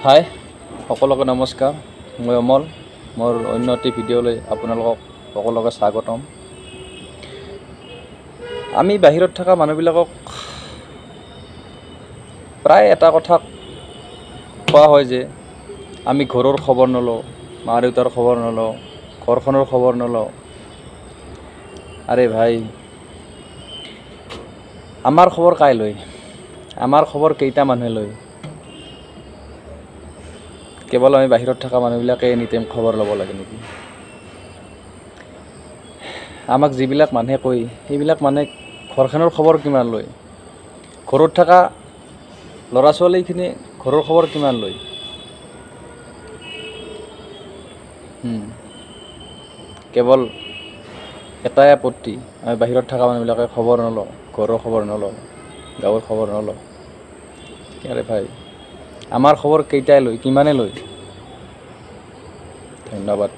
হাই সকলোকে নমস্কাৰ। মই অমল। মোৰ অন্য এটি ভিডিঅ'লৈ আপোনালোকক সকলোকে স্বাগতম। আমি বাহিৰত থকা মানুহবিলাকক প্ৰায় এটা কথা কোৱা হয় যে আমি ঘৰৰ খবৰ নলওঁ, মা দেউতাৰ খবৰ নলওঁ, ঘৰখনৰ খবৰ নলওঁ। আৰে ভাই, আমাৰ খবৰ কাই লয়? আমাৰ খবৰ কেইটা মানুহে লয়? কেৱল আমি বাহিৰত থকা মানুহবিলাকে এনি টাইম খবৰ ল'ব লাগে নেকি? আমাক যিবিলাক মানুহে কয় সেইবিলাক মানে ঘৰখনৰ খবৰ কিমান লয়? ঘৰত থকা ল'ৰা ছোৱালীখিনি ঘৰৰ খবৰ কিমান লয়? কেৱল এটাই আপত্তি, আমি বাহিৰত থকা মানুহবিলাকে খবৰ নলওঁ, ঘৰৰ খবৰ নলওঁ, গাঁৱৰ খবৰ নলওঁ। আৰে ভাই, আমাৰ খবৰ কেইটাই লয়, কিমানে লয়? ধন্যবাদ।